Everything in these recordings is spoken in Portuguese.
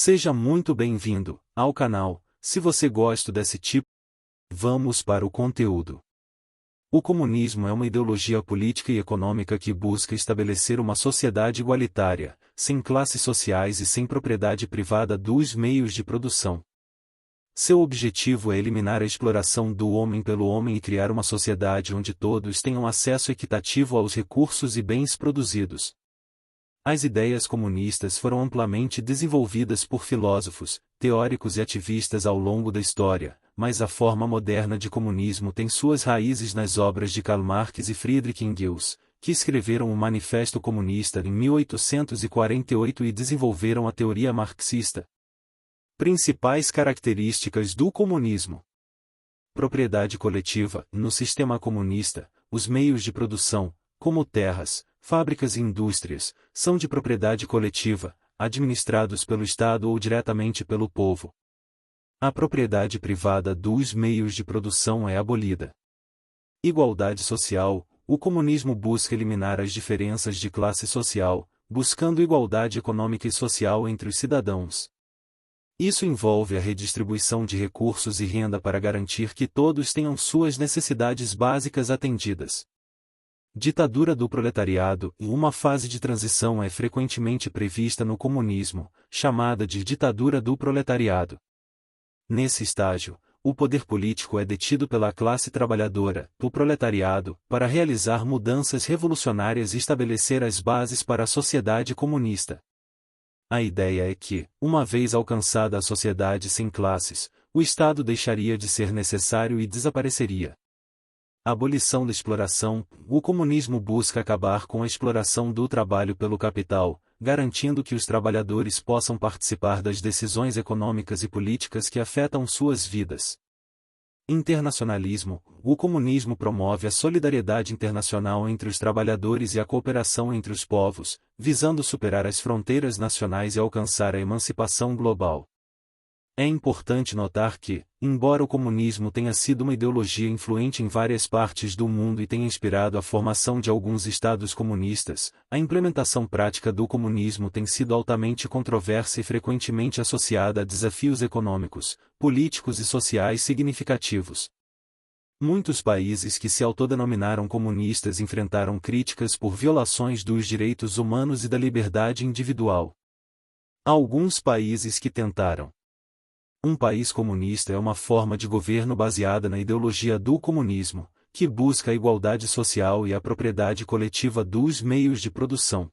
Seja muito bem-vindo ao canal. Se você gosta desse tipo, vamos para o conteúdo. O comunismo é uma ideologia política e econômica que busca estabelecer uma sociedade igualitária, sem classes sociais e sem propriedade privada dos meios de produção. Seu objetivo é eliminar a exploração do homem pelo homem e criar uma sociedade onde todos tenham acesso equitativo aos recursos e bens produzidos. As ideias comunistas foram amplamente desenvolvidas por filósofos, teóricos e ativistas ao longo da história, mas a forma moderna de comunismo tem suas raízes nas obras de Karl Marx e Friedrich Engels, que escreveram o Manifesto Comunista em 1848 e desenvolveram a teoria marxista. Principais características do comunismo: propriedade coletiva. No sistema comunista, os meios de produção, como terras, fábricas e indústrias, são de propriedade coletiva, administrados pelo Estado ou diretamente pelo povo. A propriedade privada dos meios de produção é abolida. Igualdade social. O comunismo busca eliminar as diferenças de classe social, buscando igualdade econômica e social entre os cidadãos. Isso envolve a redistribuição de recursos e renda para garantir que todos tenham suas necessidades básicas atendidas. Ditadura do proletariado. Uma fase de transição é frequentemente prevista no comunismo, chamada de ditadura do proletariado. Nesse estágio, o poder político é detido pela classe trabalhadora, o proletariado, para realizar mudanças revolucionárias e estabelecer as bases para a sociedade comunista. A ideia é que, uma vez alcançada a sociedade sem classes, o Estado deixaria de ser necessário e desapareceria. Abolição da exploração. O comunismo busca acabar com a exploração do trabalho pelo capital, garantindo que os trabalhadores possam participar das decisões econômicas e políticas que afetam suas vidas. Internacionalismo. O comunismo promove a solidariedade internacional entre os trabalhadores e a cooperação entre os povos, visando superar as fronteiras nacionais e alcançar a emancipação global. É importante notar que, embora o comunismo tenha sido uma ideologia influente em várias partes do mundo e tenha inspirado a formação de alguns estados comunistas, a implementação prática do comunismo tem sido altamente controversa e frequentemente associada a desafios econômicos, políticos e sociais significativos. Muitos países que se autodenominaram comunistas enfrentaram críticas por violações dos direitos humanos e da liberdade individual. Alguns países que tentaram. Um país comunista é uma forma de governo baseada na ideologia do comunismo, que busca a igualdade social e a propriedade coletiva dos meios de produção.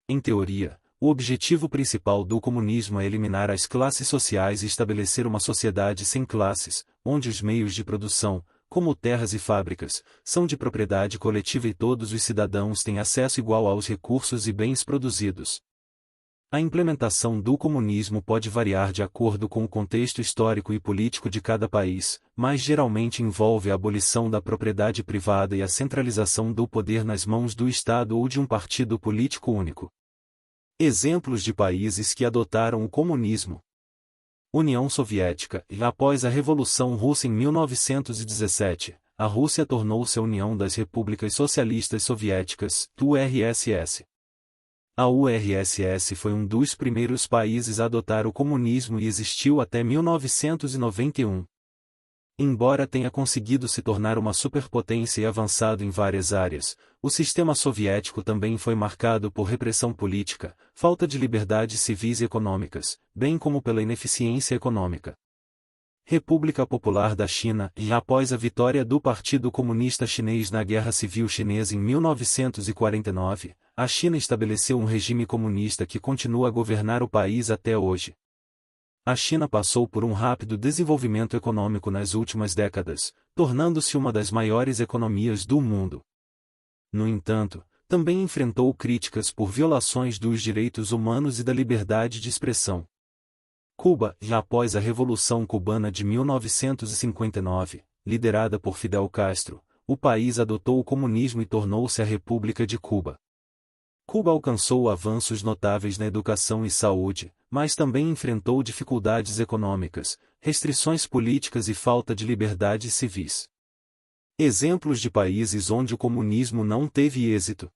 Em teoria, o objetivo principal do comunismo é eliminar as classes sociais e estabelecer uma sociedade sem classes, onde os meios de produção, como terras e fábricas, são de propriedade coletiva e todos os cidadãos têm acesso igual aos recursos e bens produzidos. A implementação do comunismo pode variar de acordo com o contexto histórico e político de cada país, mas geralmente envolve a abolição da propriedade privada e a centralização do poder nas mãos do Estado ou de um partido político único. Exemplos de países que adotaram o comunismo: União Soviética. Após a Revolução Russa em 1917, a Rússia tornou-se a União das Repúblicas Socialistas Soviéticas, URSS. A URSS foi um dos primeiros países a adotar o comunismo e existiu até 1991. Embora tenha conseguido se tornar uma superpotência e avançado em várias áreas, o sistema soviético também foi marcado por repressão política, falta de liberdades civis e econômicas, bem como pela ineficiência econômica. República Popular da China. Após a vitória do Partido Comunista Chinês na Guerra Civil Chinesa em 1949, a China estabeleceu um regime comunista que continua a governar o país até hoje. A China passou por um rápido desenvolvimento econômico nas últimas décadas, tornando-se uma das maiores economias do mundo. No entanto, também enfrentou críticas por violações dos direitos humanos e da liberdade de expressão. Cuba. Após a Revolução Cubana de 1959, liderada por Fidel Castro, o país adotou o comunismo e tornou-se a República de Cuba. Cuba alcançou avanços notáveis na educação e saúde, mas também enfrentou dificuldades econômicas, restrições políticas e falta de liberdades civis. Exemplos de países onde o comunismo não teve êxito: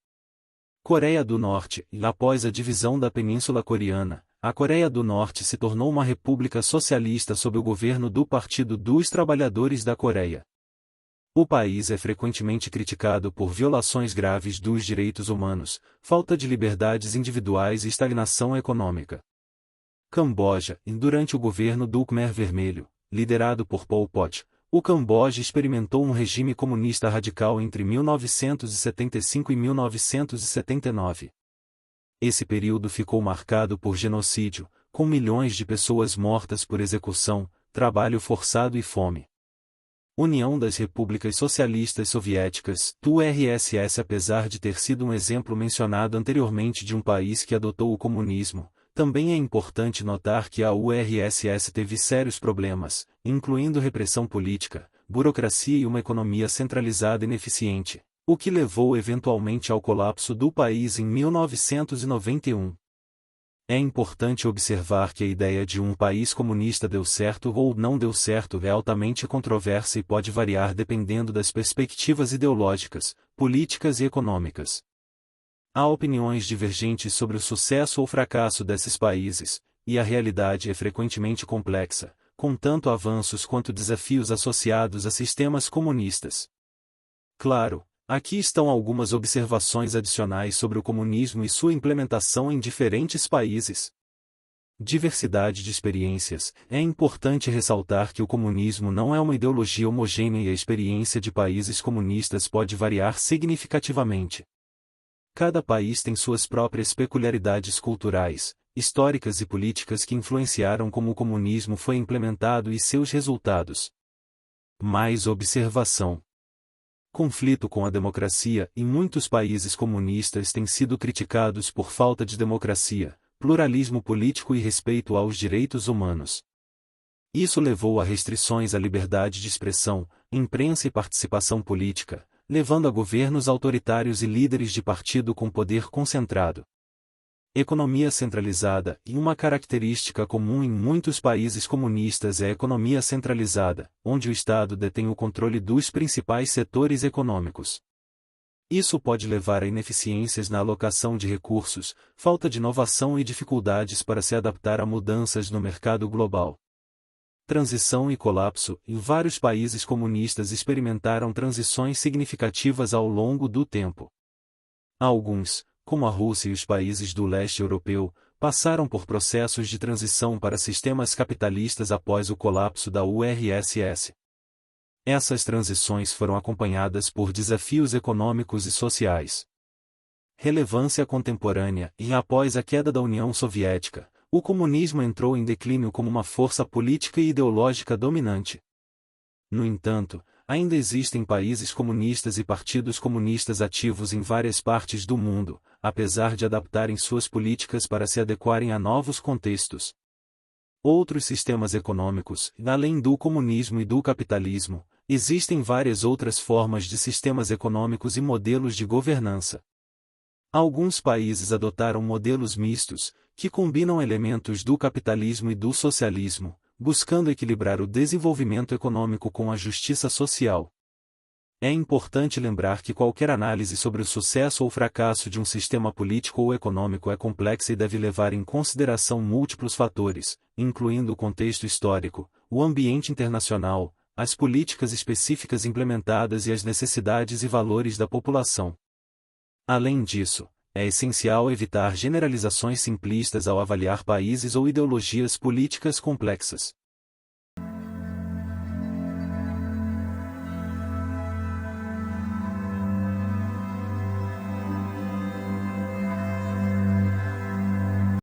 Coreia do Norte. Após a divisão da Península Coreana, a Coreia do Norte se tornou uma república socialista sob o governo do Partido dos Trabalhadores da Coreia. O país é frequentemente criticado por violações graves dos direitos humanos, falta de liberdades individuais e estagnação econômica. Camboja, durante o governo do Khmer Vermelho, liderado por Pol Pot, o Camboja experimentou um regime comunista radical entre 1975 e 1979. Esse período ficou marcado por genocídio, com milhões de pessoas mortas por execução, trabalho forçado e fome. União das Repúblicas Socialistas Soviéticas, URSS. Apesar de ter sido um exemplo mencionado anteriormente de um país que adotou o comunismo, também é importante notar que a URSS teve sérios problemas, incluindo repressão política, burocracia e uma economia centralizada ineficiente, o que levou eventualmente ao colapso do país em 1991. É importante observar que a ideia de um país comunista deu certo ou não deu certo é altamente controversa e pode variar dependendo das perspectivas ideológicas, políticas e econômicas. Há opiniões divergentes sobre o sucesso ou fracasso desses países, e a realidade é frequentemente complexa, com tanto avanços quanto desafios associados a sistemas comunistas. Claro, aqui estão algumas observações adicionais sobre o comunismo e sua implementação em diferentes países. Diversidade de experiências. É importante ressaltar que o comunismo não é uma ideologia homogênea e a experiência de países comunistas pode variar significativamente. Cada país tem suas próprias peculiaridades culturais, históricas e políticas que influenciaram como o comunismo foi implementado e seus resultados. Mais observação. Conflito com a democracia. Em muitos países comunistas têm sido criticados por falta de democracia, pluralismo político e respeito aos direitos humanos. Isso levou a restrições à liberdade de expressão, imprensa e participação política, levando a governos autoritários e líderes de partido com poder concentrado. Economia centralizada. E uma característica comum em muitos países comunistas é a economia centralizada, onde o Estado detém o controle dos principais setores econômicos. Isso pode levar a ineficiências na alocação de recursos, falta de inovação e dificuldades para se adaptar a mudanças no mercado global. Transição e colapso. Em vários países comunistas experimentaram transições significativas ao longo do tempo. Alguns, como a Rússia e os países do leste europeu, passaram por processos de transição para sistemas capitalistas após o colapso da URSS. Essas transições foram acompanhadas por desafios econômicos e sociais. Relevância contemporânea. E após a queda da União Soviética, o comunismo entrou em declínio como uma força política e ideológica dominante. No entanto, ainda existem países comunistas e partidos comunistas ativos em várias partes do mundo, apesar de adaptarem suas políticas para se adequarem a novos contextos. Outros sistemas econômicos. Além do comunismo e do capitalismo, existem várias outras formas de sistemas econômicos e modelos de governança. Alguns países adotaram modelos mistos, que combinam elementos do capitalismo e do socialismo, buscando equilibrar o desenvolvimento econômico com a justiça social. É importante lembrar que qualquer análise sobre o sucesso ou fracasso de um sistema político ou econômico é complexa e deve levar em consideração múltiplos fatores, incluindo o contexto histórico, o ambiente internacional, as políticas específicas implementadas e as necessidades e valores da população. Além disso, é essencial evitar generalizações simplistas ao avaliar países ou ideologias políticas complexas.